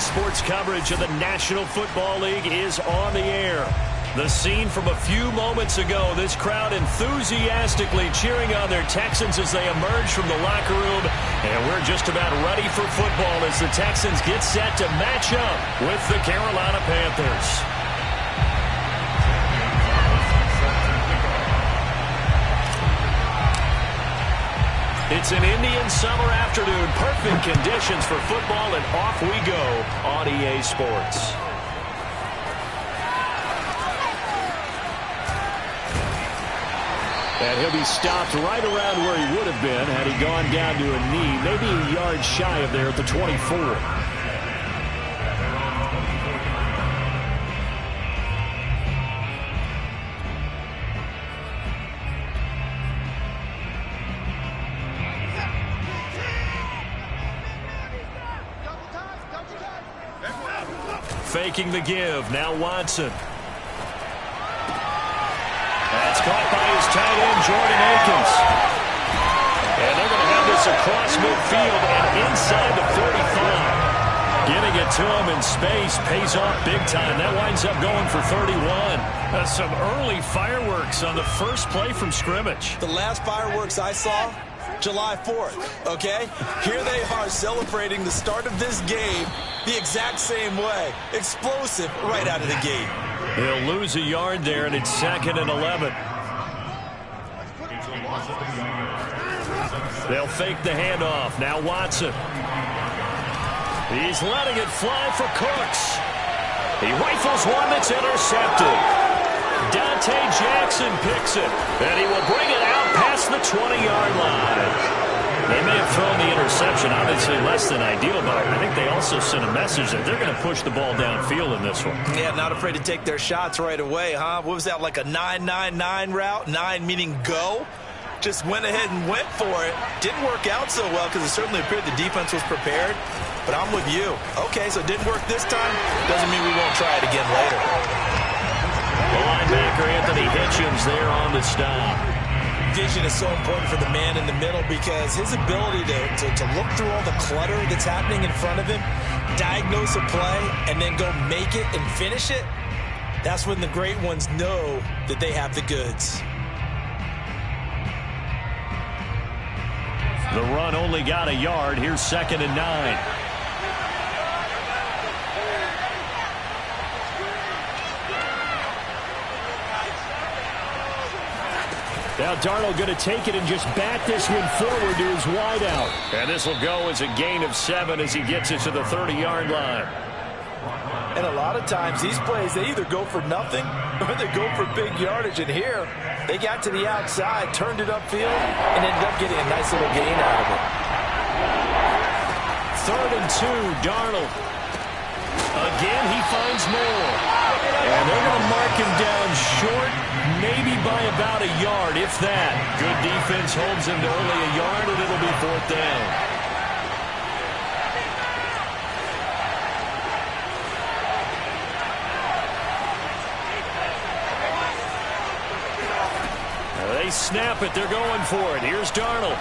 Sports coverage of the National Football League is on the air. The scene from a few moments ago, this crowd enthusiastically cheering on their Texans as they emerge from the locker room. And we're just about ready for football as the Texans get set to match up with the Carolina Panthers. It's an Indian summer afternoon. Perfect conditions for football, and off we go on EA Sports. And he'll be stopped right around where he would have been had he gone down to a knee, maybe a yard shy of there at the 24. Faking the give. Now Watson. That's caught by his tight end, Jordan Akins. And they're going to have this across midfield and inside the 45. Getting it to him in space pays off big time. That winds up going for 31. Some early fireworks on the first play from scrimmage. The last fireworks I saw, July 4th, okay? Here they are celebrating the start of this game the exact same way. Explosive right out of the gate. He'll lose a yard there, and it's 2nd and 11. They'll fake the handoff. Now Watson. He's letting it fly for Cooks. He rifles one that's intercepted. Dante Jackson picks it, and he will bring it out past the 20-yard line. They may have thrown the interception, obviously less than ideal, but I think they also sent a message that they're going to push the ball downfield in this one. Yeah, not afraid to take their shots right away, huh? What was that, like a 9-9-9 route? 9 meaning go? Just went ahead and went for it. Didn't work out so well because it certainly appeared the defense was prepared. But I'm with you. Okay, so it didn't work this time. Doesn't mean we won't try it again later. The linebacker, Anthony Hitchens, there on the stop. Vision is so important for the man in the middle because his ability to look through all the clutter that's happening in front of him, diagnose a play, and then go make it and finish it, that's when the great ones know that they have the goods. The run only got a yard. Here's 2nd and 9. Now Darnold going to take it and just bat this one forward to his wideout. And this will go as a gain of 7 as he gets it to the 30-yard line. And a lot of times these plays, they either go for nothing or they go for big yardage. And here, they got to the outside, turned it upfield, and ended up getting a nice little gain out of it. 3rd and 2, Darnold. Again, he finds more. And they're going to mark him down short, maybe by about a yard, if that. Good defense holds him to only a yard, and it'll be 4th down. They snap it. They're going for it. Here's Darnold.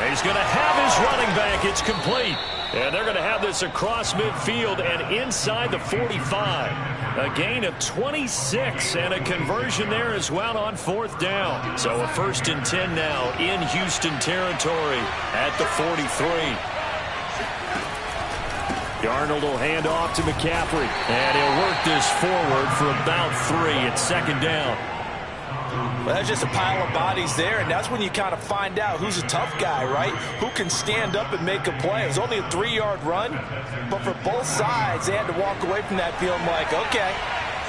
He's going to have his running back. It's complete. And they're going to have this across midfield and inside the 45. A gain of 26 and a conversion there as well on 4th down. So a 1st and 10 now in Houston territory at the 43. Darnold will hand off to McCaffrey. And he'll work this forward for about 3 at 2nd down. Well, that's just a pile of bodies there, and that's when you kind of find out who's a tough guy, right? Who can stand up and make a play. It was only a 3-yard run, but for both sides, they had to walk away from that feeling like, okay,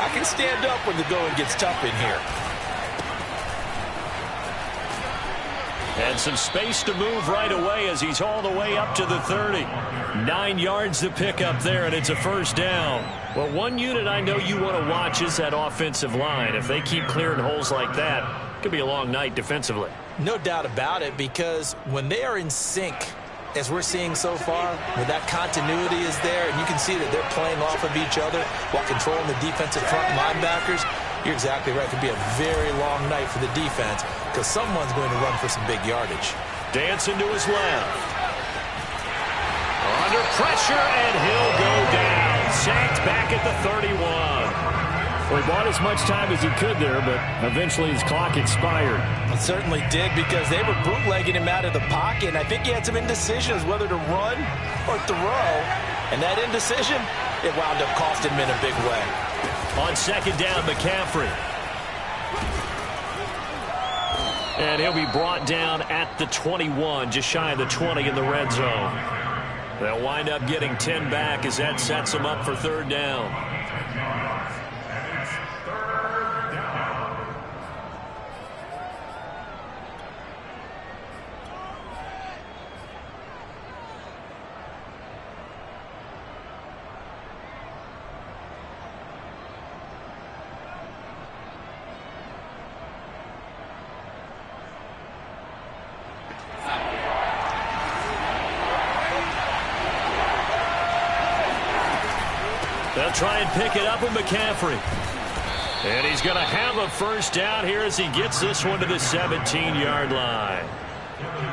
I can stand up when the going gets tough in here. And some space to move right away as he's all the way up to the 30. 9 yards to pick up there, and it's a 1st down. Well, one unit I know you want to watch is that offensive line. If they keep clearing holes like that, it could be a long night defensively. No doubt about it, because when they are in sync, as we're seeing so far, when that continuity is there, and you can see that they're playing off of each other while controlling the defensive front linebackers, you're exactly right. It could be a very long night for the defense because someone's going to run for some big yardage. Dancing to his left. On under pressure, and he'll go down. Sacked back at the 31. Well, he bought as much time as he could there, but eventually his clock expired. It certainly did, because they were bootlegging him out of the pocket, and I think he had some indecisions whether to run or throw. And that indecision, it wound up costing him in a big way. On second down, McCaffrey. And he'll be brought down at the 21, just shy of the 20 in the red zone. They'll wind up getting 10 back as that sets them up for third down. They'll try and pick it up with McCaffrey. And he's going to have a first down here as he gets this one to the 17-yard line.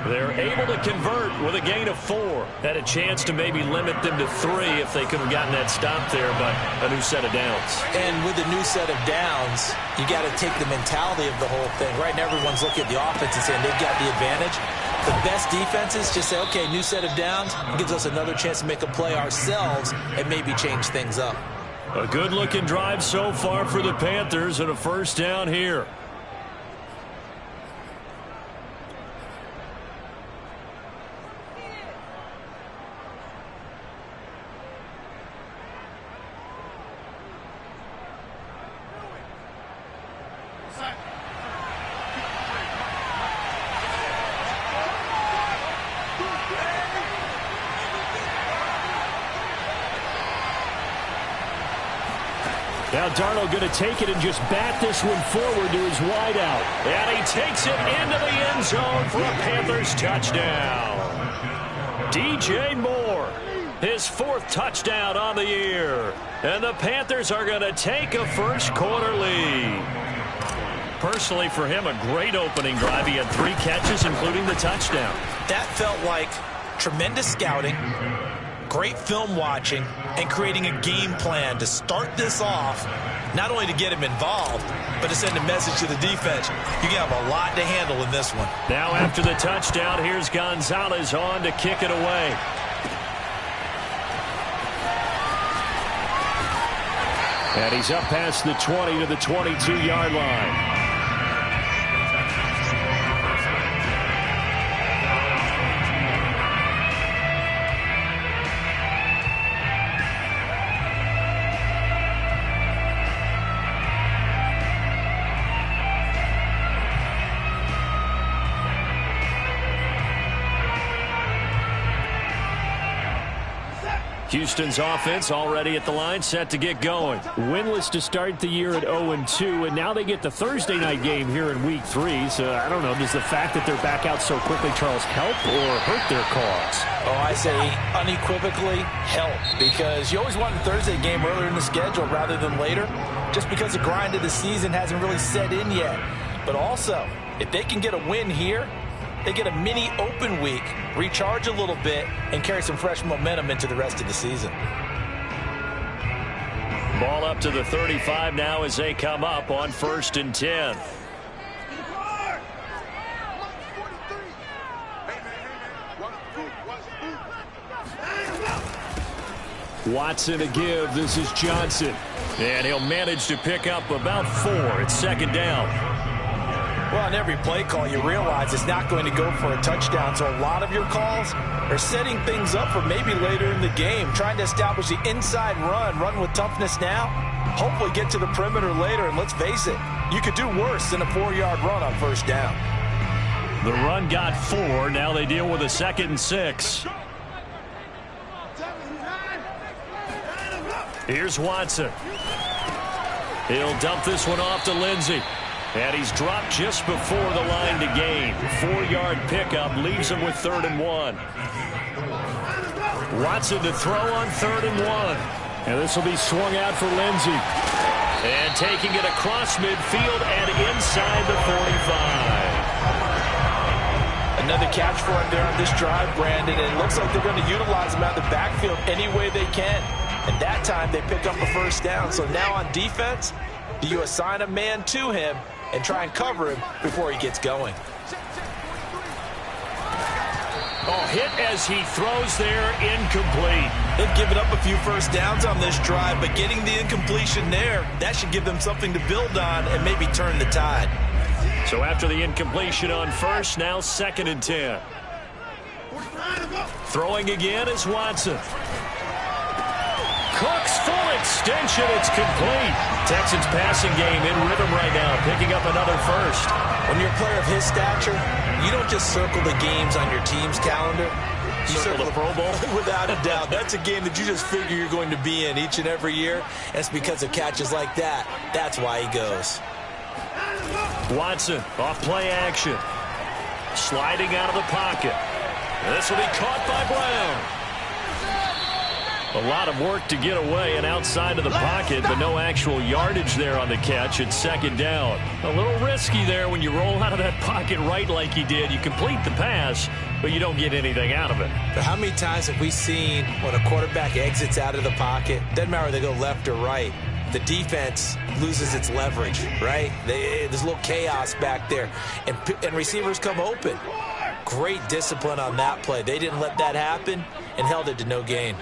They're able to convert with a gain of 4. Had a chance to maybe limit them to 3 if they could have gotten that stop there, but a new set of downs. And with a new set of downs, you got to take the mentality of the whole thing. Right now, everyone's looking at the offense and saying they've got the advantage. The best defenses just say, okay, new set of downs. It gives us another chance to make a play ourselves and maybe change things up. A good-looking drive so far for the Panthers and a first down here. Now Darnold going to take it and just bat this one forward to his wideout. And he takes it into the end zone for a Panthers touchdown. DJ Moore, his 4th touchdown on the year. And the Panthers are going to take a first quarter lead. Personally, for him, a great opening drive. He had 3 catches, including the touchdown. That felt like tremendous scouting, great film watching, and creating a game plan to start this off, not only to get him involved, but to send a message to the defense. You can have a lot to handle in this one. Now after the touchdown, here's Gonzalez on to kick it away. And he's up past the 20 to the 22-yard line. Houston's offense already at the line, set to get going. Winless to start the year at 0-2, and now they get the Thursday night game here in Week 3. So, I don't know, does the fact that they're back out so quickly, Charles, help or hurt their cause? Oh, I say unequivocally help, because you always want a Thursday game earlier in the schedule rather than later, just because the grind of the season hasn't really set in yet. But also, if they can get a win here, they get a mini open week, recharge a little bit, and carry some fresh momentum into the rest of the season. Ball up to the 35 now as they come up on 1st and 10. Watson to give. This is Johnson. And he'll manage to pick up about 4. It's 2nd down. Well, on every play call, you realize it's not going to go for a touchdown. So a lot of your calls are setting things up for maybe later in the game, trying to establish the inside run with toughness now, hopefully get to the perimeter later. And let's face it, you could do worse than a 4-yard run on 1st down. The run got 4. Now they deal with a 2nd and 6. Here's Watson. He'll dump this one off to Lindsey. And he's dropped just before the line to gain. 4-yard pickup leaves him with 3rd and 1. Watson to throw on 3rd and 1. And this will be swung out for Lindsey. And taking it across midfield and inside the 45. Another catch for him there on this drive, Brandon, and it looks like they're going to utilize him out of the backfield any way they can. And that time they pick up a first down. So now on defense, do you assign a man to him and try and cover him before he gets going? Oh, hit as he throws there, incomplete. They've given up a few first downs on this drive, but getting the incompletion there, that should give them something to build on and maybe turn the tide. So after the incompletion on first, now 2nd and 10. Throwing again is Watson. Cooks full extension. It's complete. Texans passing game in rhythm right now, picking up another first. When you're a player of his stature, you don't just circle the games on your team's calendar. You circle the Pro Bowl? Without a doubt. That's a game that you just figure you're going to be in each and every year. And it's because of catches like that. That's why he goes. Watson off play action. Sliding out of the pocket. This will be caught by Brown. A lot of work to get away and outside of the pocket, but no actual yardage there on the catch. It's 2nd down. A little risky there when you roll out of that pocket right like he did. You complete the pass, but you don't get anything out of it. But how many times have we seen when a quarterback exits out of the pocket, doesn't matter whether they go left or right, the defense loses its leverage, right? There's a little chaos back there, and receivers come open. Great discipline on that play. They didn't let that happen and held it to no gain.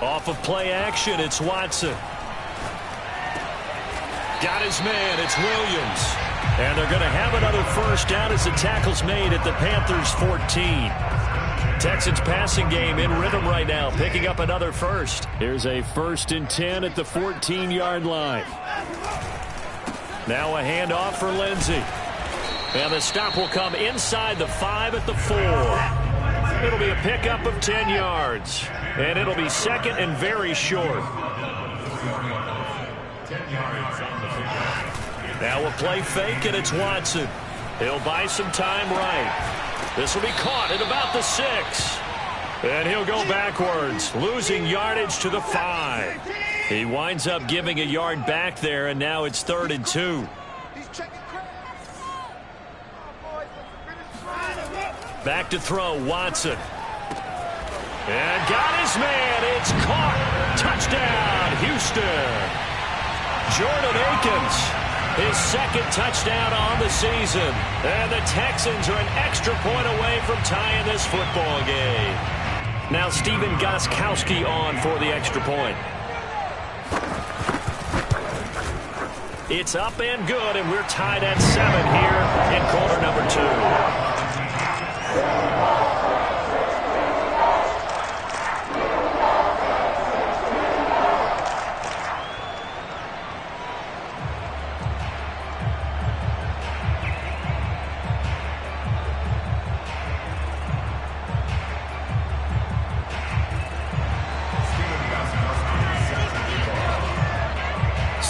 Off of play action, it's Watson. Got his man, it's Williams. And they're going to have another first down as the tackle's made at the Panthers' 14. Texans passing game in rhythm right now, picking up another first. Here's a 1st and 10 at the 14-yard line. Now a handoff for Lindsey. And the stop will come inside the 5 at the 4. It'll be a pickup of 10 yards. And it'll be 2nd and very short. Now a play fake, and it's Watson. He'll buy some time right. This will be caught at about the 6. And he'll go backwards, losing yardage to the 5. He winds up giving a yard back there, and now it's 3rd and 2. Back to throw, Watson. And got his man. It's caught. Touchdown, Houston. Jordan Akins, his 2nd touchdown on the season. And the Texans are an extra point away from tying this football game. Now Steven Gostkowski on for the extra point. It's up and good, and we're tied at 7 here in quarter number 2.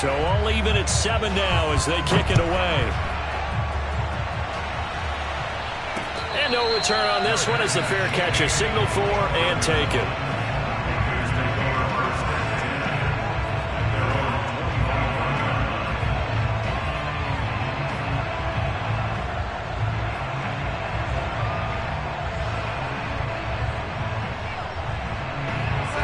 So all even at 7 now as they kick it away. And no return on this one as the fair catch is signaled for and taken.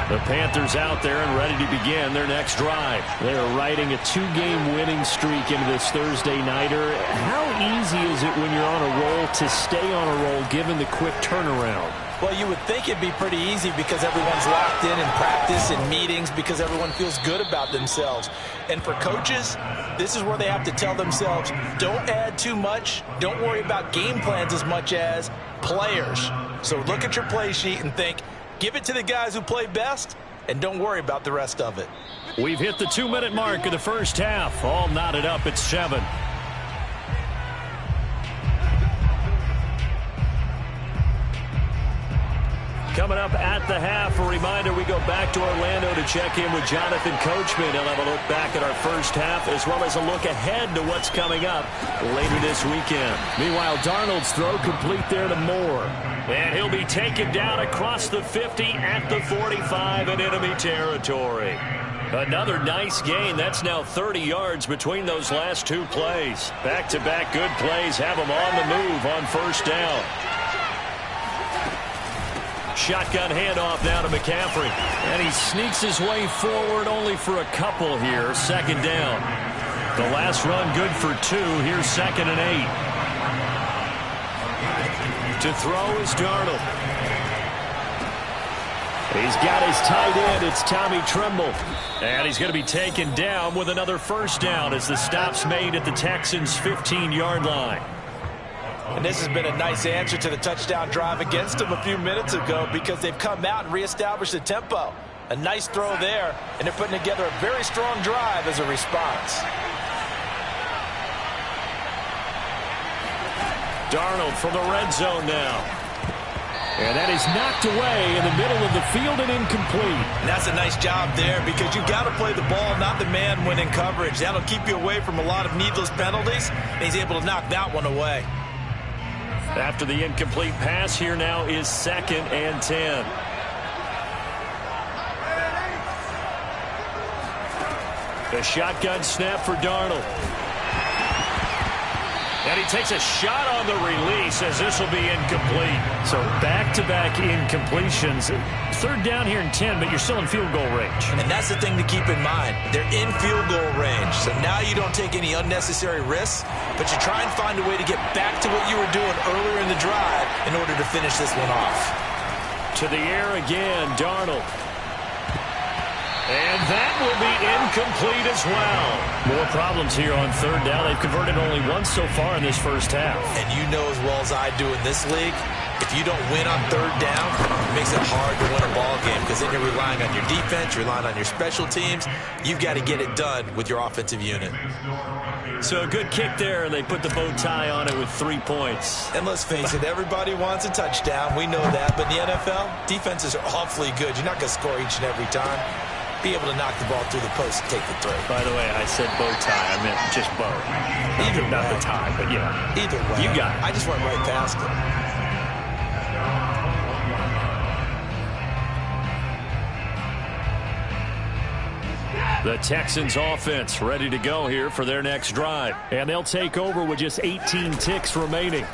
The Panthers out there and ready to begin their next drive. They're riding a 2-game winning streak into this Thursday nighter. How easy is it when you're on a roll to stay on a roll given the quick turnaround? Well, you would think it'd be pretty easy because everyone's locked in practice and meetings because everyone feels good about themselves. And for coaches, this is where they have to tell themselves, don't add too much. Don't worry about game plans as much as players. So look at your play sheet and think, give it to the guys who play best, and don't worry about the rest of it. We've hit the 2-minute mark of the first half. All knotted up at 7. Coming coming up at the half. A reminder, we go back to Orlando to check in with Jonathan Coachman. He'll have a look back at our first half as well as a look ahead to what's coming up later this weekend. Meanwhile, Darnold's throw complete there to Moore. And he'll be taken down across the 50 at the 45 in enemy territory. Another nice gain. That's now 30 yards between those last two plays. Back-to-back good plays have them on the move on first down. Shotgun handoff now to McCaffrey. And he sneaks his way forward only for a couple here. Second down. The last run good for 2. Here's 2nd and 8. To throw is Darnold. He's got his tight end. It's Tommy Tremble. And he's going to be taken down with another first down as the stop's made at the Texans' 15-yard line. And this has been a nice answer to the touchdown drive against them a few minutes ago because they've come out and reestablished the tempo. A nice throw there, and they're putting together a very strong drive as a response. Darnold from the red zone now. And that is knocked away in the middle of the field and incomplete. And that's a nice job there because you've got to play the ball, not the man when in coverage. That'll keep you away from a lot of needless penalties, and he's able to knock that one away. After the incomplete pass, here now is 2nd and 10. The shotgun snap for Darnold. And he takes a shot on the release as this will be incomplete. So back-to-back incompletions. Third down here in 10, but you're still in field goal range. And that's the thing to keep in mind. They're in field goal range. So now you don't take any unnecessary risks, but you try and find a way to get back to what you were doing earlier in the drive in order to finish this one off. To the air again, Darnold. And that will be incomplete as well. More problems here on third down. They've converted only once so far in this first half. And you know as well as I do in this league, if you don't win on third down, it makes it hard to win a ball game because then you're relying on your defense, you're relying on your special teams. You've got to get it done with your offensive unit. So a good kick there, and they put the bow tie on it with 3 points. And let's face it, everybody wants a touchdown. We know that. But in the NFL, defenses are awfully good. You're not going to score each and every time. Be able to knock the ball through the post and take the throw. By the way, I said bow tie. I meant just bow. Either not way. the tie, but yeah. Either way. You got it. I just went right past it. The Texans offense ready to go here for their next drive. And they'll take over with just 18 ticks remaining.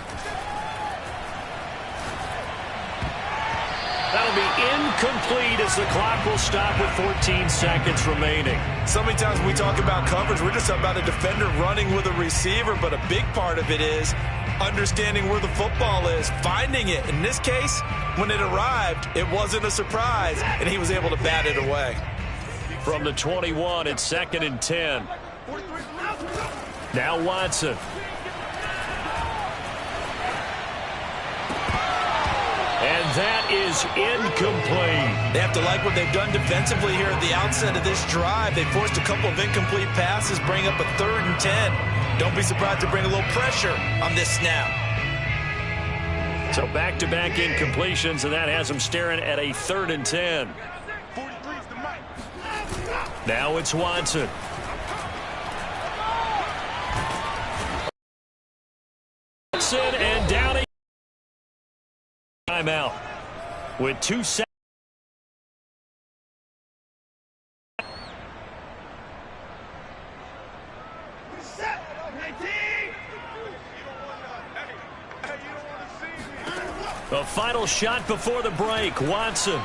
That'll be incomplete as the clock will stop with 14 seconds remaining. So many times when we talk about coverage, we're just about a defender running with a receiver, but a big part of it is understanding where the football is, finding it. In this case, when it arrived, it wasn't a surprise, and he was able to bat it away. From the 21, it's 2nd and 10. Now Watson. And that is incomplete. They have to like what they've done defensively here at the outset of this drive. They forced a couple of incomplete passes, bring up a 3rd and 10. Don't be surprised to bring a little pressure on this snap. So back-to-back incompletions, and that has them staring at a 3rd and 10. Now it's Watson. Watson and Downey. Timeout with 2 seconds. The final shot before the break, Watson.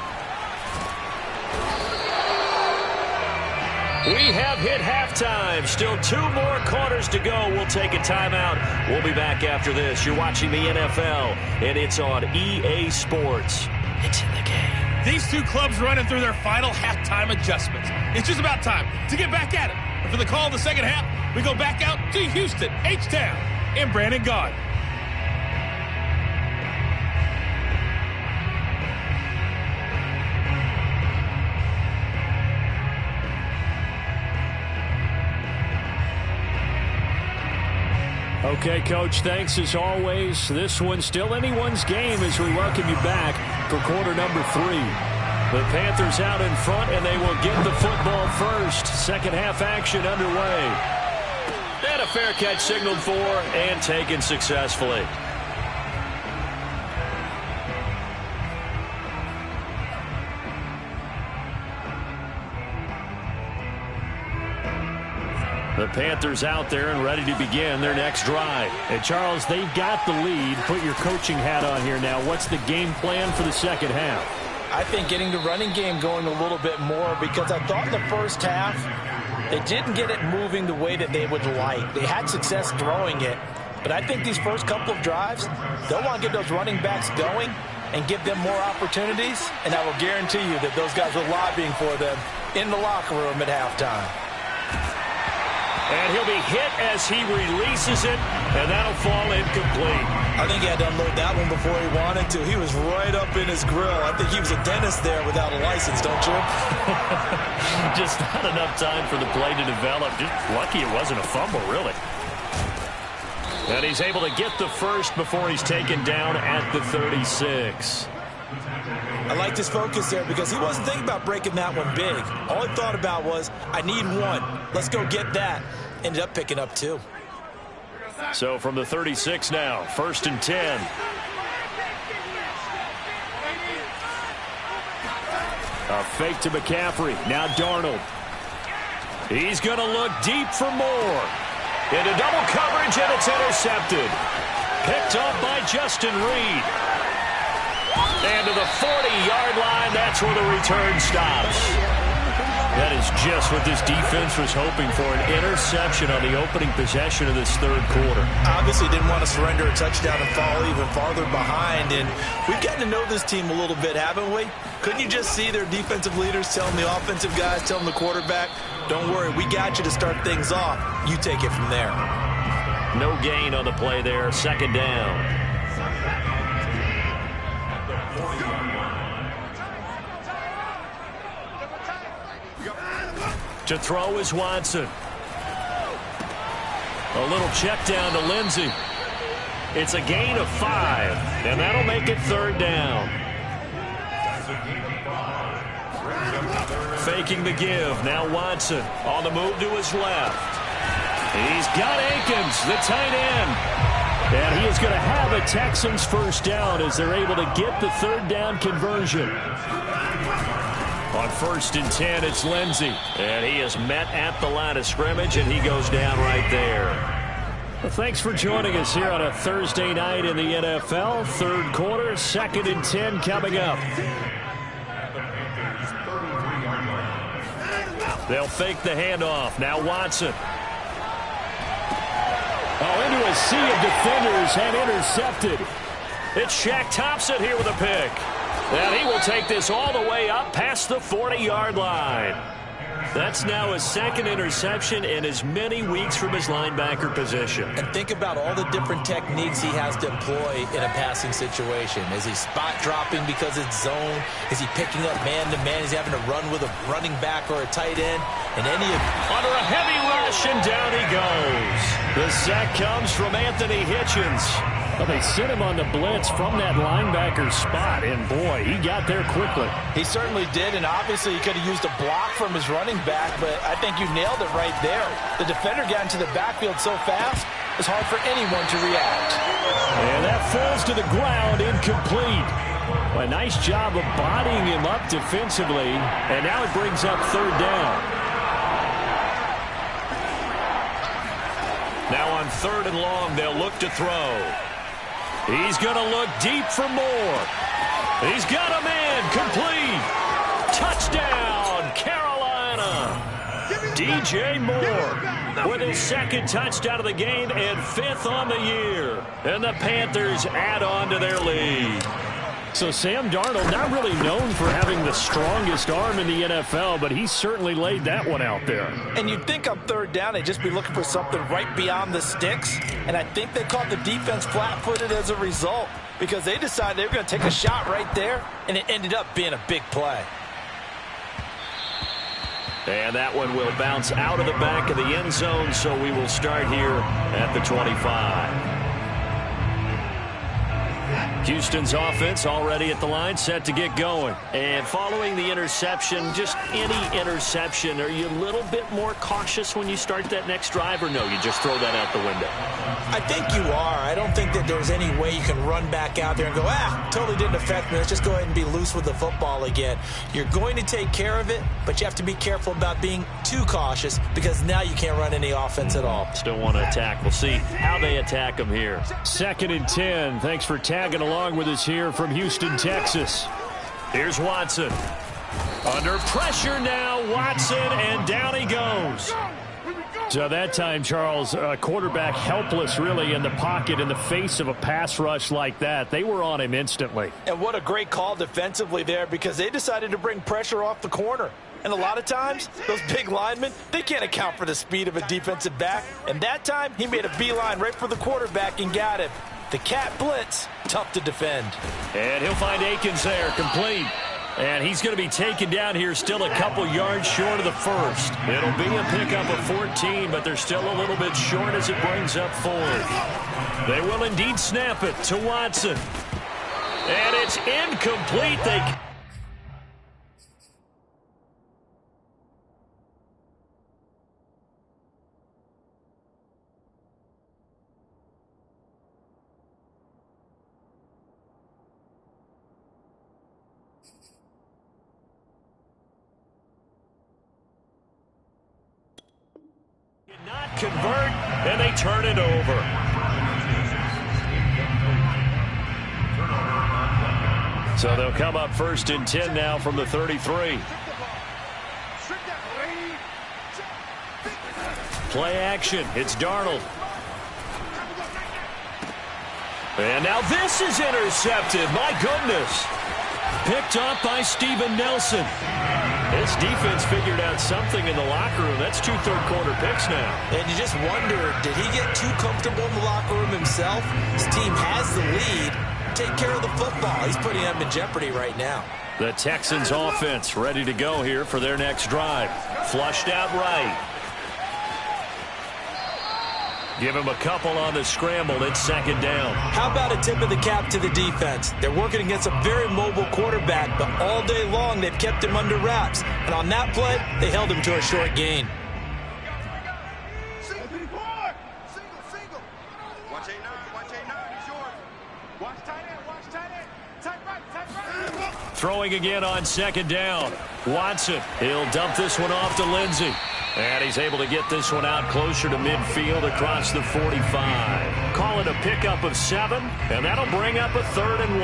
We have hit halftime. Still 2 more quarters to go. We'll take a timeout. We'll be back after this. You're watching the NFL, and it's on EA Sports. It's in the game. These two clubs running through their final halftime adjustments. It's just about time to get back at it. And for the call of the second half, we go back out to Houston, H-Town, and Brandon Gaudin. Okay, Coach, thanks as always. This one's still anyone's game as we welcome you back for quarter number 3. The Panthers out in front, and they will get the football first. Second half action underway. And a fair catch signaled for and taken successfully. The Panthers out there and ready to begin their next drive. And Charles, they've got the lead. Put your coaching hat on here now. What's the game plan for the second half? I think getting the running game going a little bit more, because I thought in the first half they didn't get it moving the way that they would like. They had success throwing it, but I think these first couple of drives, they'll want to get those running backs going and give them more opportunities, and I will guarantee you that those guys are lobbying for them in the locker room at halftime. And he'll be hit as he releases it, and that'll fall incomplete. I think he had to unload that one before he wanted to. He was right up in his grill. I think he was a dentist there without a license, don't you? Just not enough time for the play to develop. Just lucky it wasn't a fumble, really. And he's able to get the first before he's taken down at the 36. I liked his focus there because he wasn't thinking about breaking that one big. All he thought about was, I need one. Let's go get that. Ended up picking up 2. So from the 36 now, 1st and 10. A fake to McCaffrey. Now Darnold. He's going to look deep for more. Into double coverage, and it's intercepted. Picked up by Justin Reed. And to the 40-yard line, that's where the return stops. That is just what this defense was hoping for, an interception on the opening possession of this third quarter. Obviously didn't want to surrender a touchdown and fall even farther behind, and we've gotten to know this team a little bit, haven't we? Couldn't you just see their defensive leaders telling the offensive guys, telling the quarterback, don't worry, we got you to start things off. You take it from there. No gain on the play there, 2nd down. To throw is Watson. A little check down to Lindsey. It's a gain of 5, and that'll make it 3rd down. Faking the give. Now Watson on the move to his left. He's got Akins, the tight end. And he is going to have a Texans first down as they're able to get the 3rd down conversion. On 1st and 10, it's Lindsey. And he is met at the line of scrimmage, and he goes down right there. Well, thanks for joining us here on a Thursday night in the NFL. Third quarter, 2nd and 10 coming up. They'll fake the handoff. Now Watson. Oh, into a sea of defenders and intercepted. It's Shaq Thompson here with a pick. And he will take this all the way up past the 40-yard line. That's now his 2nd interception in as many weeks from his linebacker position. And think about all the different techniques he has to employ in a passing situation. Is he spot dropping because it's zone? Is he picking up man-to-man? Is he having to run with a running back or a tight end? And any of under a heavy rush, and down he goes. The sack comes from Anthony Hitchens. Well, they sent him on the blitz from that linebacker spot, and boy, he got there quickly. He certainly did, and obviously he could have used a block from his running back, but I think you nailed it right there. The defender got into the backfield so fast, it's hard for anyone to react. And that falls to the ground, incomplete. A nice job of bodying him up defensively, and now it brings up 3rd down. Now on 3rd and long, they'll look to throw. He's going to look deep for more. He's got a man, complete. Touchdown, Carolina. DJ Moore with his 2nd touchdown of the game and 5th on the year. And the Panthers add on to their lead. So Sam Darnold, not really known for having the strongest arm in the NFL, but he certainly laid that one out there. And you'd think on 3rd down they'd just be looking for something right beyond the sticks. And I think they caught the defense flat-footed as a result because they decided they were going to take a shot right there, and it ended up being a big play. And that one will bounce out of the back of the end zone, so we will start here at the 25. Houston's offense already at the line, set to get going. And following the interception, just any interception, are you a little bit more cautious when you start that next drive, or no, you just throw that out the window? I think you are. I don't think that there's any way you can run back out there and go, totally didn't affect me. Let's just go ahead and be loose with the football again. You're going to take care of it, but you have to be careful about being too cautious because now you can't run any offense at all. Still want to attack. We'll see how they attack them here. 2nd and 10. Thanks for tagging along with us here from Houston, Texas. Here's Watson. Under pressure now, Watson, and down he goes. So that time, Charles, quarterback helpless really in the pocket in the face of a pass rush like that. They were on him instantly. And what a great call defensively there because they decided to bring pressure off the corner. And a lot of times, those big linemen, they can't account for the speed of a defensive back. And that time, he made a beeline right for the quarterback and got him. The cat blitz, tough to defend. And he'll find Akins there, complete. And he's going to be taken down here still a couple yards short of the first. It'll be a pickup of 14, but they're still a little bit short as it brings up 4th. They will indeed snap it to Watson. And it's incomplete. Not convert, and they turn it over. So they'll come up 1st and 10 now from the 33. Play action. It's Darnold. And now this is intercepted. My goodness. Picked up by Steven Nelson. This defense figured out something in the locker room. That's 2 third-quarter picks now. And you just wonder, did he get too comfortable in the locker room himself? His team has the lead. Take care of the football. He's putting them in jeopardy right now. The Texans offense ready to go here for their next drive. Flushed out right. Give him a couple on the scramble. It's 2nd down. How about a tip of the cap to the defense? They're working against a very mobile quarterback, but all day long they've kept him under wraps. And on that play, they held him to a short gain. Watch 8-9. Watch 8-9. He's yours. Watch tight end. Watch tight end. Tight right. Throwing again on 2nd down. Watson. He'll dump this one off to Lindsey. And he's able to get this one out closer to midfield across the 45. Call it a pickup of 7, and that'll bring up a 3rd and 1.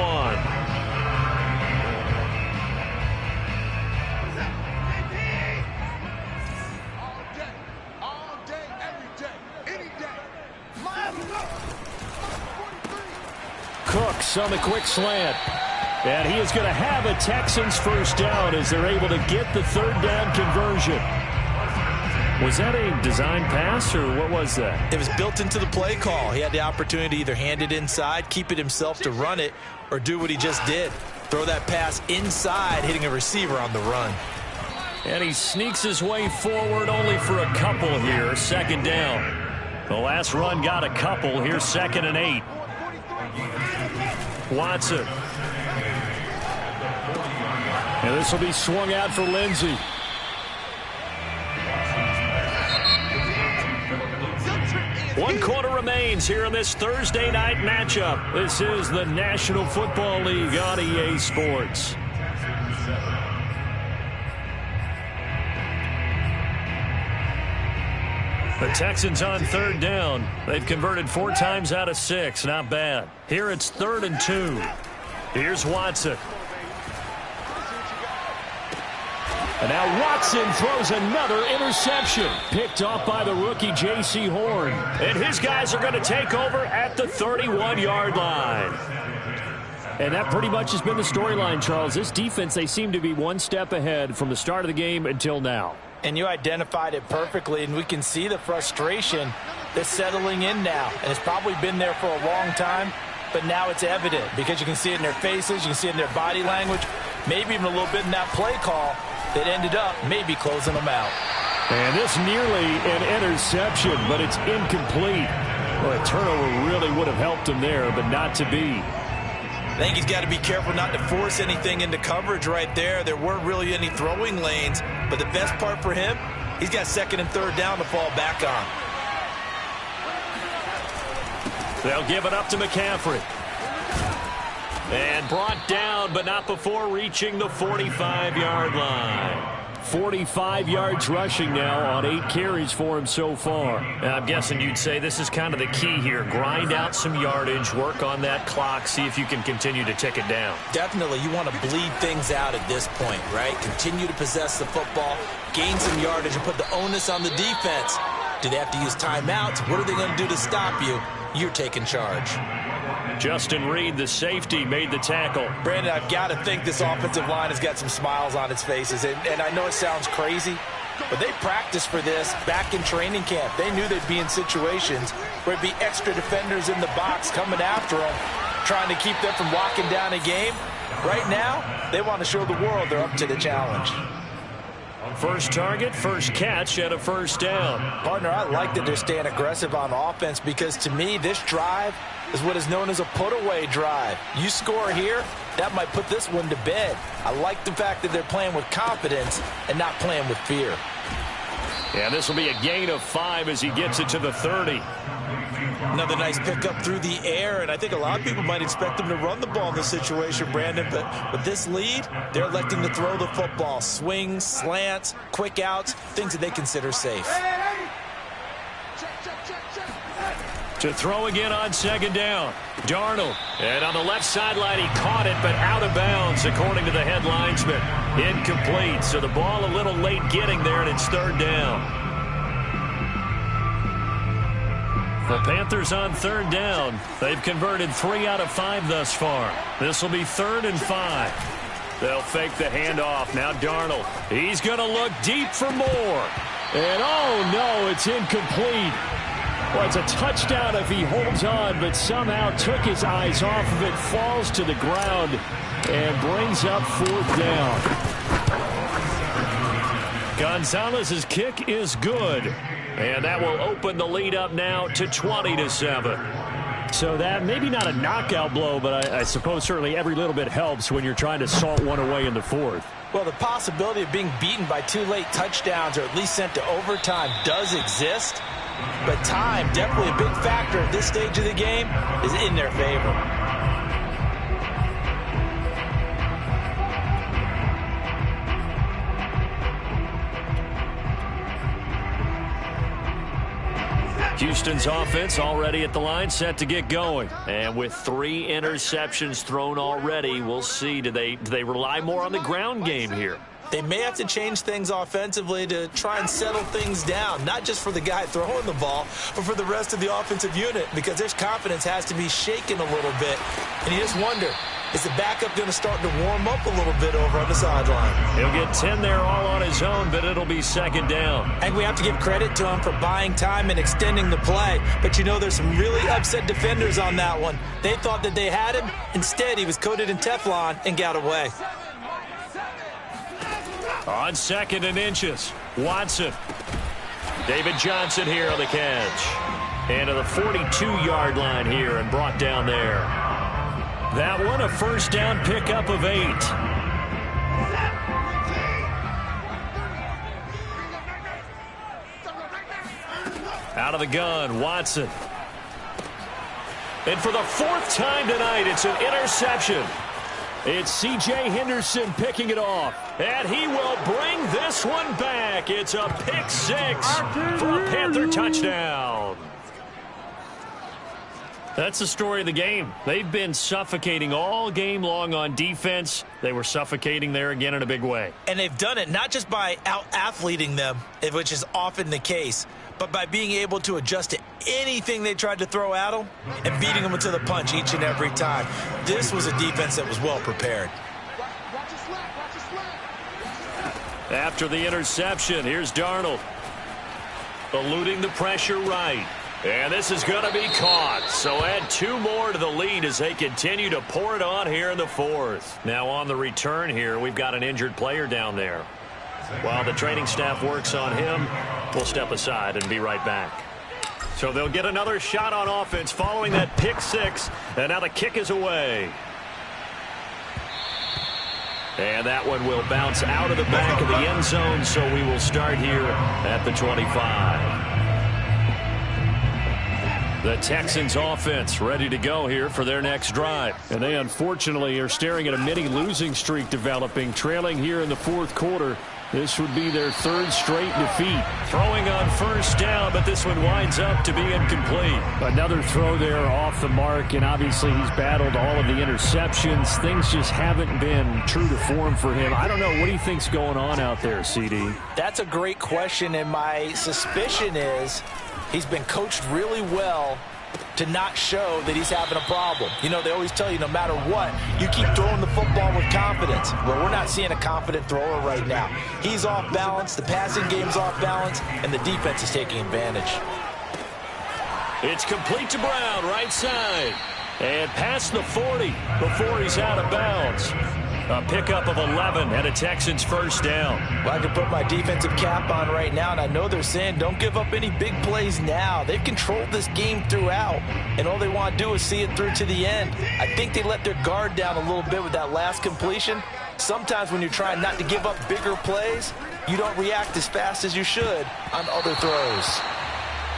All day, every day, any day. Cooks on the quick slant. And he is going to have a Texans 1st down as they're able to get the 3rd down conversion. Was that a design pass, or what was that? It was built into the play call. He had the opportunity to either hand it inside, keep it himself to run it, or do what he just did. Throw that pass inside, hitting a receiver on the run. And he sneaks his way forward only for a couple here. 2nd down. The last run got a couple. Here's 2nd and 8. Watson. And this will be swung out for Lindsey. One quarter remains here in this Thursday night matchup. This is the National Football League on EA Sports. The Texans on 3rd down. They've converted 4 times out of 6. Not bad. Here it's 3rd and 2. Here's Watson. And now Watson throws another interception. Picked off by the rookie J.C. Horn. And his guys are going to take over at the 31-yard line. And that pretty much has been the storyline, Charles. This defense, they seem to be one step ahead from the start of the game until now. And you identified it perfectly, and we can see the frustration that's settling in now. And it's probably been there for a long time, but now it's evident because you can see it in their faces, you can see it in their body language, maybe even a little bit in that play call. that ended up maybe closing them out. And this nearly an interception, but it's incomplete. Well, a turnover really would have helped him there, but not to be. I think he's got to be careful not to force anything into coverage right there. There weren't really any throwing lanes, but the best part for him, he's got second and third down to fall back on. They'll give it up to McCaffrey. And brought down, but not before reaching the 45-yard line. 45 yards rushing now on 8 carries for him so far. I'm guessing you'd say this is kind of the key here. Grind out some yardage, work on that clock, see if you can continue to tick it down. Definitely, you want to bleed things out at this point, right? Continue to possess the football, gain some yardage, and put the onus on the defense. Do they have to use timeouts? What are they going to do to stop you? You're taking charge. Justin Reed, the safety, made the tackle. Brandon, I've got to think this offensive line has got some smiles on its faces. And I know it sounds crazy, but they practiced for this back in training camp. They knew they'd be in situations where it'd be extra defenders in the box coming after them, trying to keep them from locking down a game. Right now, they want to show the world they're up to the challenge. First target, first catch, and a first down. Partner, I like that they're staying aggressive on offense because, to me, this drive is what is known as a put-away drive. You score here, that might put this one to bed. I like the fact that they're playing with confidence and not playing with fear. Yeah, this will be a gain of 5 as he gets it to the 30. Another nice pickup through the air, and I think a lot of people might expect them to run the ball in this situation, Brandon, but with this lead, they're electing to throw the football. Swings, slants, quick outs, things that they consider safe. To throw again on second down. Darnold. And on the left sideline, he caught it, but out of bounds, according to the head linesman. Incomplete. So the ball a little late getting there, and it's third down. The Panthers on third down. They've converted 3 out of 5 thus far. This will be 3rd and 5. They'll fake the handoff. Now Darnold. He's going to look deep for more. And oh no, it's incomplete. Well, it's a touchdown if he holds on, but somehow took his eyes off of it, falls to the ground, and brings up 4th down. Gonzalez's kick is good. And that will open the lead up now to 20-7. So that maybe not a knockout blow, but I suppose certainly every little bit helps when you're trying to salt one away in the 4th. Well, the possibility of being beaten by 2 late touchdowns or at least sent to overtime does exist. But time, definitely a big factor at this stage of the game, is in their favor. Houston's offense already at the line, set to get going. And with 3 interceptions thrown already, we'll see. Do they rely more on the ground game here? They may have to change things offensively to try and settle things down, not just for the guy throwing the ball, but for the rest of the offensive unit, because their confidence has to be shaken a little bit. And you just wonder, is the backup going to start to warm up a little bit over on the sideline? He'll get 10 there all on his own, but it'll be second down. And we have to give credit to him for buying time and extending the play. But you know, there's some really upset defenders on that one. They thought that they had him. Instead, he was coated in Teflon and got away. On 2nd and inches, Watson. David Johnson here on the catch. And to the 42-yard line here and brought down there. That one a first down pickup of 8. Out of the gun, Watson. And for the 4th time tonight, it's an interception. It's C.J. Henderson picking it off. And he will bring this one back. It's a pick 6 for a Panther touchdown. That's the story of the game. They've been suffocating all game long on defense. They were suffocating there again in a big way. And they've done it not just by out-athleting them, which is often the case, but by being able to adjust to anything they tried to throw at them and beating them to the punch each and every time. This was a defense that was well prepared. After the interception, here's Darnold. Eluding the pressure right. And this is going to be caught. So add 2 more to the lead as they continue to pour it on here in the 4th. Now on the return here, we've got an injured player down there. While the training staff works on him, we'll step aside and be right back. So they'll get another shot on offense following that pick six, and now the kick is away. And that one will bounce out of the back of the end zone, so we will start here at the 25. The Texans offense ready to go here for their next drive. And they unfortunately are staring at a mini losing streak developing, trailing here in the fourth quarter. This would be their third straight defeat. Throwing on first down, but this one winds up to be incomplete. Another throw there off the mark, and obviously he's battled all of the interceptions. Things just haven't been true to form for him. I don't know. What do you think's going on out there, CD? That's a great question, and my suspicion is he's been coached really well to not show that he's having a problem. You know, they always tell you no matter what, you keep throwing the football with confidence. Well, we're not seeing a confident thrower right now. He's off balance, the passing game's off balance, and the defense is taking advantage. It's complete to Brown, right side. And past the 40 before he's out of bounds. A pickup of 11 and a Texans first down. Well, I can put my defensive cap on right now, and I know they're saying don't give up any big plays now. They've controlled this game throughout, and all they want to do is see it through to the end. I think they let their guard down a little bit with that last completion. Sometimes when you're trying not to give up bigger plays, you don't react as fast as you should on other throws.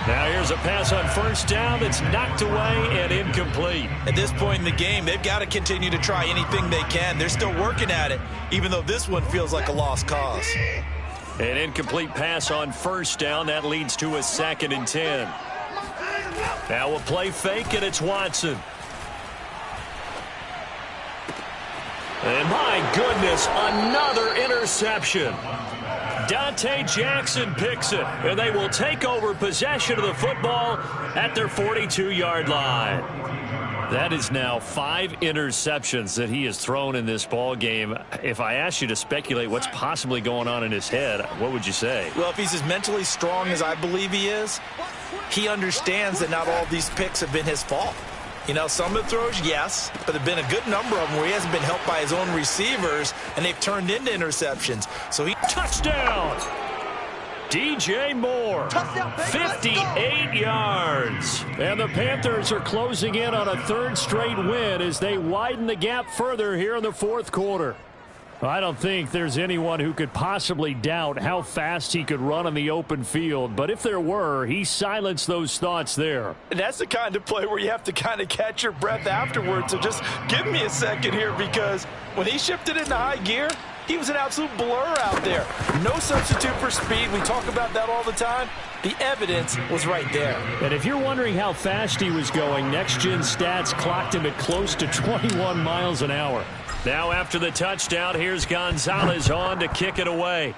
Now here's a pass on first down that's knocked away and incomplete. At this point in the game, they've got to continue to try anything they can. They're still working at it, even though this one feels like a lost cause. An incomplete pass on first down. That leads to a 2nd and 10. Now a play fake, and it's Watson. And my goodness, another interception. Dante Jackson picks it, and they will take over possession of the football at their 42-yard line. That is now 5 interceptions that he has thrown in this ball game. If I asked you to speculate what's possibly going on in his head, what would you say? Well, if he's as mentally strong as I believe he is, he understands that not all of these picks have been his fault. You know, some of the throws, yes, but there have been a good number of them where he hasn't been helped by his own receivers, and they've turned into interceptions. So he... Touchdown! DJ Moore, 58 yards. And the Panthers are closing in on a third straight win as they widen the gap further here in the fourth quarter. I don't think there's anyone who could possibly doubt how fast he could run on the open field. But if there were, he silenced those thoughts there. And that's the kind of play where you have to kind of catch your breath afterwards. So just give me a second here, because when he shifted into high gear, he was an absolute blur out there. No substitute for speed. We talk about that all the time. The evidence was right there. And if you're wondering how fast he was going, Next Gen Stats clocked him at close to 21 miles an hour. Now after the touchdown, here's Gonzalez on to kick it away.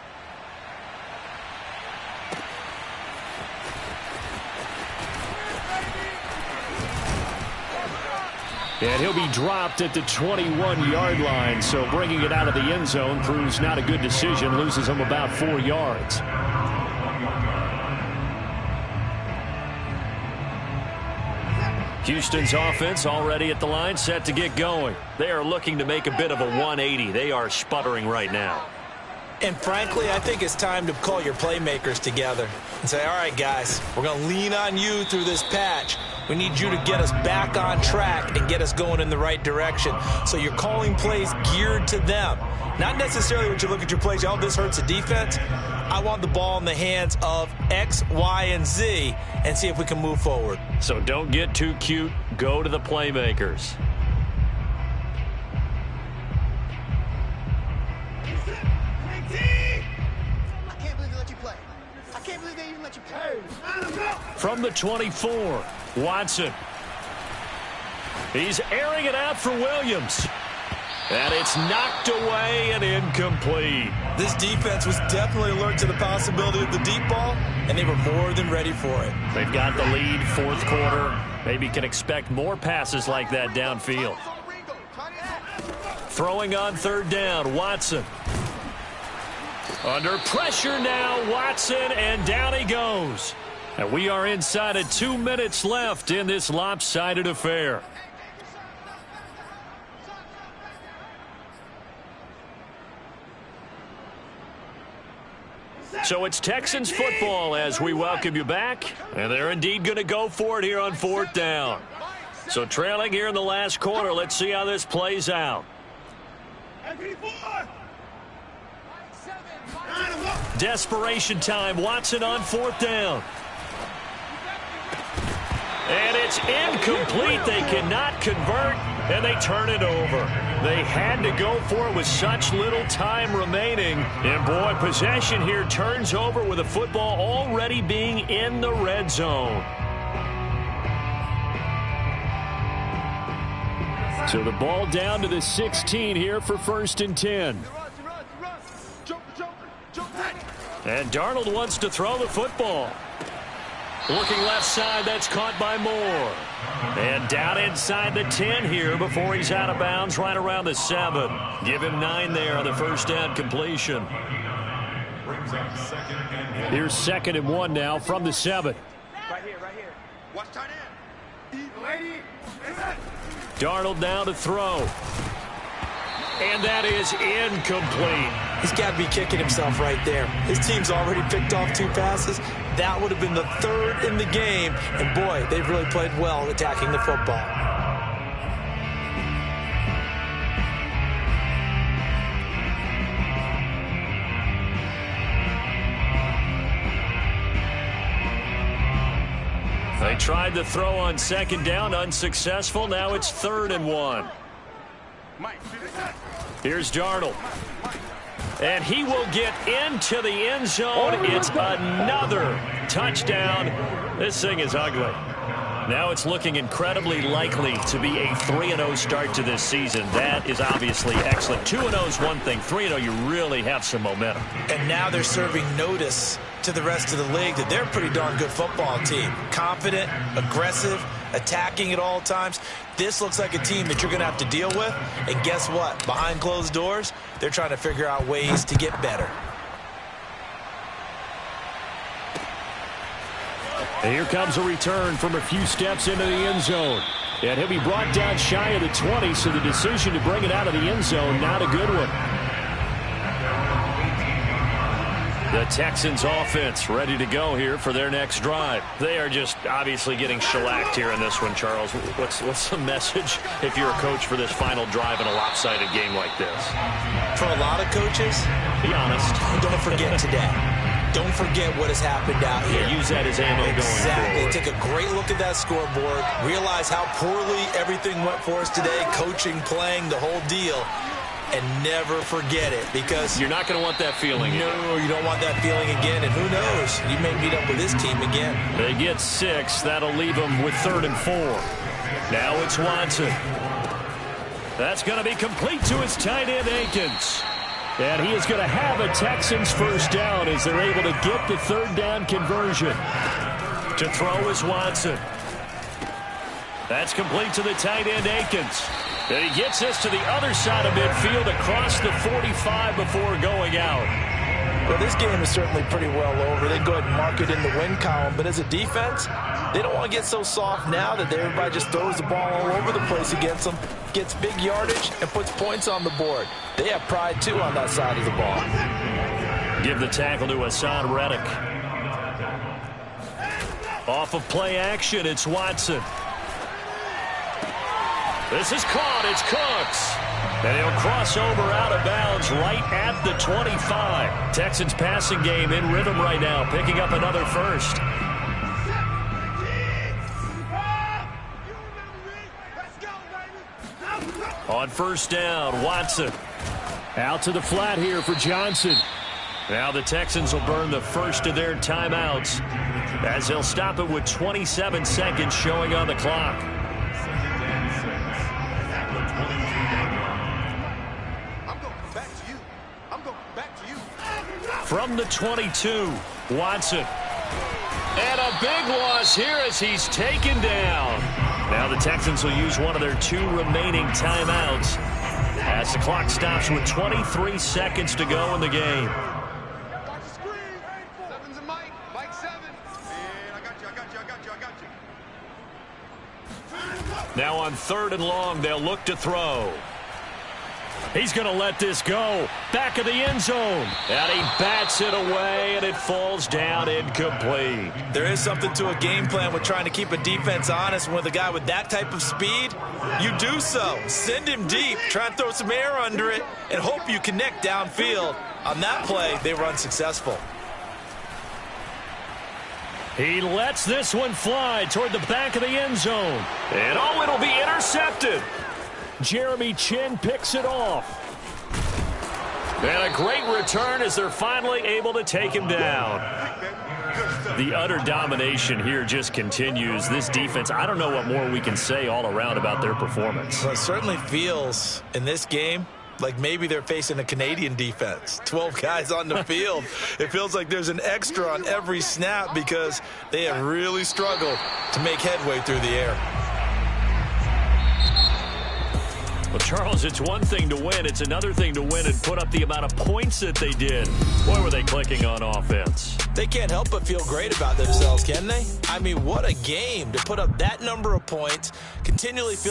And he'll be dropped at the 21-yard line, so bringing it out of the end zone proves not a good decision, loses him about 4 yards. Houston's offense already at the line, set to get going. They are looking to make a bit of a 180. They are sputtering right now. And frankly, I think it's time to call your playmakers together and say, all right, guys, we're going to lean on you through this patch. We need you to get us back on track and get us going in the right direction. So you're calling plays geared to them. Not necessarily when you look at your plays, oh, this hurts the defense. I want the ball in the hands of X, Y, and Z and see if we can move forward. So don't get too cute. Go to the playmakers. I can't believe they let you play. I can't believe they even let you play. From the 24, Watson. He's airing it out for Williams. And it's knocked away and incomplete. This defense was definitely alert to the possibility of the deep ball, and they were more than ready for it. They've got the lead, fourth quarter. Maybe can expect more passes like that downfield. Throwing on third down, Watson. Under pressure now, Watson, and down he goes. And we are inside of 2 minutes left in this lopsided affair. So it's Texans football as we welcome you back. And they're indeed going to go for it here on 4th down. So trailing here in the last quarter. Let's see how this plays out. Desperation time. Watson on 4th down. And it's incomplete. They cannot convert, and they turn it over. They had to go for it with such little time remaining. And, boy, possession here turns over with the football already being in the red zone. So the ball down to the 16 here for 1st and 10. And Darnold wants to throw the football. Looking left side, that's caught by Moore. And down inside the 10 here before he's out of bounds right around the 7. Give him 9 there on the 1st down completion. Here's 2nd and 1 now from the 7. Right here. Watch tight end. Darnold now to throw. And that is incomplete. He's got to be kicking himself right there. His team's already picked off 2 passes. That would have been the 3rd in the game. And, boy, they've really played well attacking the football. They tried to throw on 2nd down, unsuccessful. Now it's 3rd and 1. Here's Darnold. And he will get into the end zone. It's another touchdown. This thing is ugly. Now it's looking incredibly likely to be a 3-0 start to this season. That is obviously excellent. 2-0 is one thing. 3-0, you really have some momentum. And now they're serving notice to the rest of the league that they're a pretty darn good football team. Confident, aggressive, attacking at all times. This looks like a team that you're going to have to deal with. And guess what? Behind closed doors, they're trying to figure out ways to get better. And here comes a return from a few steps into the end zone. And he'll be brought down shy of the 20, so the decision to bring it out of the end zone, not a good one. The Texans offense ready to go here for their next drive. They are just obviously getting shellacked here in this one, Charles. What's the message if you're a coach for this final drive in a lopsided game like this? For a lot of coaches, be honest. Don't forget today. Don't forget what has happened out here. Use that as ammo going forward. Exactly. Take a great look at that scoreboard. Realize how poorly everything went for us today. Coaching, playing, the whole deal. And never forget it, because you're not going to want that feeling again. No, you don't want that feeling again. And who knows? You may meet up with this team again. They get 6. That'll leave them with 3rd and 4. Now it's Watson. That's going to be complete to his tight end, Akins. And he is going to have a Texans 1st down as they're able to get the 3rd down conversion. To throw is Watson. That's complete to the tight end, Akins. And he gets this to the other side of midfield across the 45 before going out. Well, this game is certainly pretty well over. They go ahead and mark it in the win column. But as a defense, they don't want to get so soft now that everybody just throws the ball all over the place against them, gets big yardage, and puts points on the board. They have pride, too, on that side of the ball. Give the tackle to Hassan Reddick. Off of play action, it's Watson. This is caught. It's Cooks. And he'll cross over out of bounds right at the 25. Texans passing game in rhythm right now, picking up another 1st. On 1st down, Watson. Out to the flat here for Johnson. Now the Texans will burn the 1st of their timeouts as they'll stop it with 27 seconds showing on the clock. From the 22, Watson. And a big loss here as he's taken down. Now the Texans will use one of their 2 remaining timeouts as the clock stops with 23 seconds to go in the game. Now on 3rd and long, they'll look to throw. He's going to let this go. Back of the end zone. And he bats it away, and it falls down incomplete. There is something to a game plan with trying to keep a defense honest. With a guy with that type of speed, you do so. Send him deep, try and throw some air under it, and hope you connect downfield. On that play, they were unsuccessful. He lets this one fly toward the back of the end zone. And it'll be intercepted. Jeremy Chin picks it off. And a great return as they're finally able to take him down. The utter domination here just continues. This defense, I don't know what more we can say all around about their performance. Well, it certainly feels in this game like maybe they're facing a Canadian defense. 12 guys on the field. It feels like there's an extra on every snap because they have really struggled to make headway through the air. Well, Charles, it's one thing to win. It's another thing to win and put up the amount of points that they did. Boy, were they clicking on offense. They can't help but feel great about themselves, can they? I mean, what a game to put up that number of points, continually feel